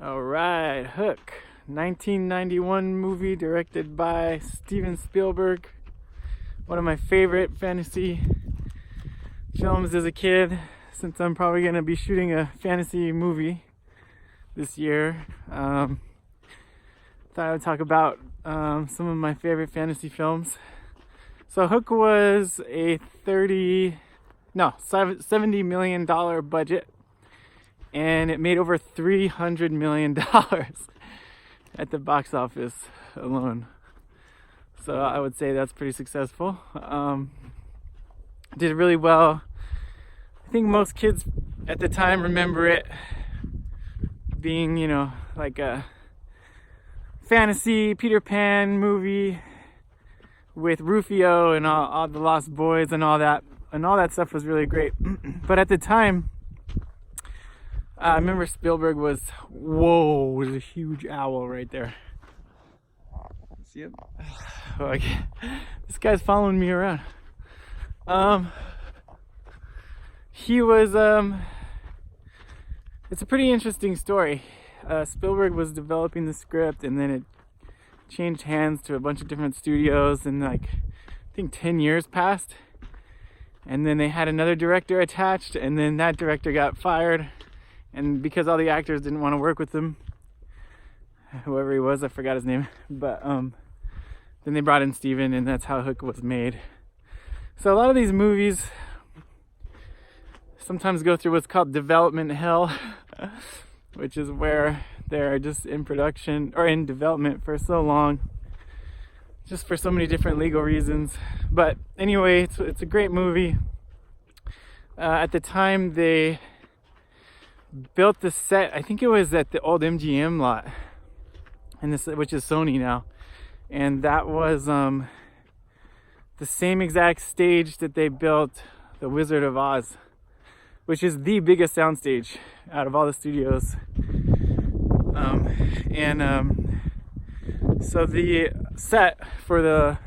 All right, Hook, 1991 movie directed by Steven Spielberg. One of my favorite fantasy films as a kid, since I'm probably going to be shooting a fantasy movie this year. Thought I would talk about some of my favorite fantasy films. So Hook was a $70 million budget, and it made over $300 million at the box office alone. So I would say that's pretty successful. Did really well. I think most kids at the time remember it being, like a fantasy Peter Pan movie with Rufio and all the Lost Boys and all that stuff was really great. But at the time, I remember Spielberg was a huge owl right there. See it? Okay. This guy's following me around. He was, it's a pretty interesting story. Spielberg was developing the script, and then it changed hands to a bunch of different studios, and I think 10 years passed. And then they had another director attached, and then that director got fired. And because all the actors didn't want to work with him, whoever he was, I forgot his name, but then they brought in Steven, and that's how Hook was made. So a lot of these movies sometimes go through what's called development hell, which is where they're just in production or in development for so long, just for so many different legal reasons. But anyway, it's a great movie. At the time they built the set, I think it was at the old MGM lot, which is Sony now, and that was the same exact stage that they built The Wizard of Oz, which is the biggest soundstage out of all the studios. So the set for the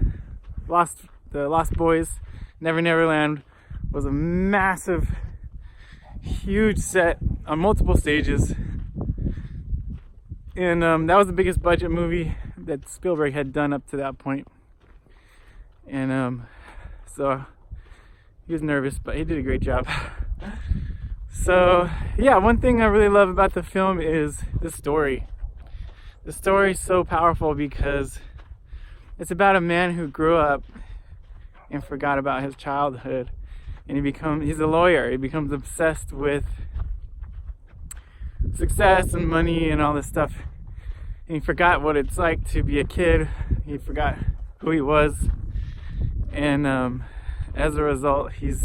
Lost Boys, Never Never Land, was a massive, huge set on multiple stages, and that was the biggest budget movie that Spielberg had done up to that point. And so he was nervous, but he did a great job. So yeah, one thing I really love about the film is the story. The story is so powerful because it's about a man who grew up and forgot about his childhood, and he's a lawyer. He becomes obsessed with success and money and all this stuff, and he forgot what it's like to be a kid. He forgot who he was, and as a result, he's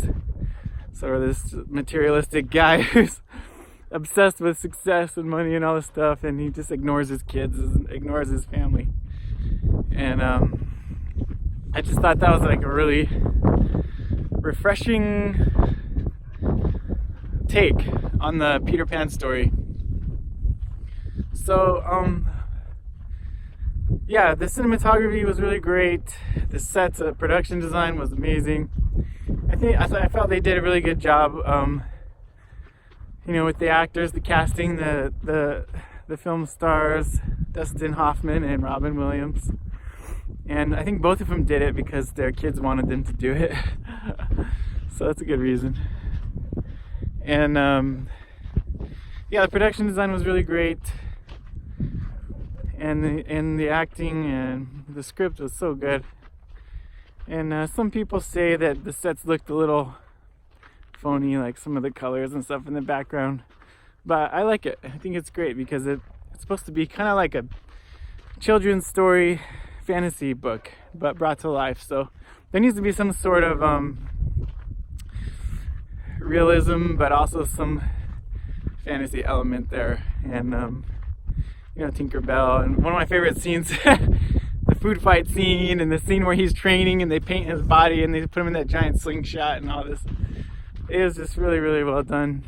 sort of this materialistic guy who's obsessed with success and money and all this stuff, and he just ignores his kids, ignores his family. And I just thought that was like a really refreshing take on the Peter Pan story. So yeah, the cinematography was really great. The sets, production design was amazing. I felt they did a really good job, with the actors, the casting, the film stars, Dustin Hoffman and Robin Williams. And I think both of them did it because their kids wanted them to do it. So that's a good reason. And yeah, the production design was really great. And the acting and the script was so good. And some people say that the sets looked a little phony, like some of the colors and stuff in the background. But I like it. I think it's great because it's supposed to be kind of like a children's story fantasy book, but brought to life. So there needs to be some sort of realism, but also some fantasy element there. And Tinkerbell. And one of my favorite scenes, the food fight scene, and the scene where he's training and they paint his body and they put him in that giant slingshot and all this. It was just really, really well done.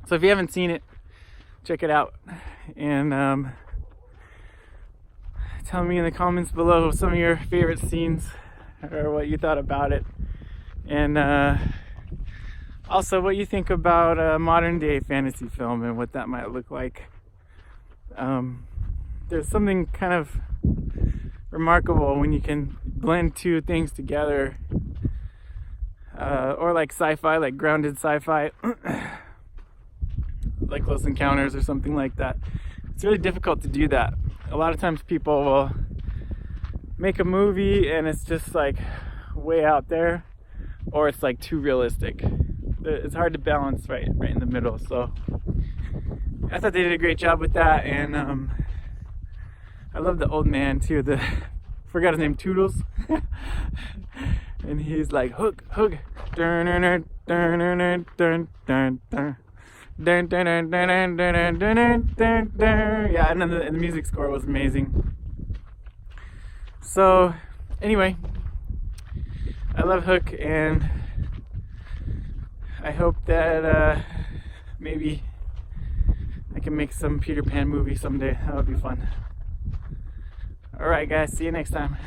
So if you haven't seen it, check it out. And tell me in the comments below some of your favorite scenes or what you thought about it. And also what you think about a modern day fantasy film and what that might look like. There's something kind of remarkable when you can blend two things together, or like sci-fi, like grounded sci-fi, like Close Encounters or something like that. It's really difficult to do that. A lot of times people will make a movie and it's just like way out there, or it's like too realistic. It's hard to balance right in the middle. So I thought they did a great job with that, and I love the old man too. Forgot his name, Toodles. And he's like, hook, hook. Yeah, and then the music score was amazing. So anyway, I love Hook, and I hope that maybe I can make some Peter Pan movie someday. That would be fun. Alright guys, see you next time.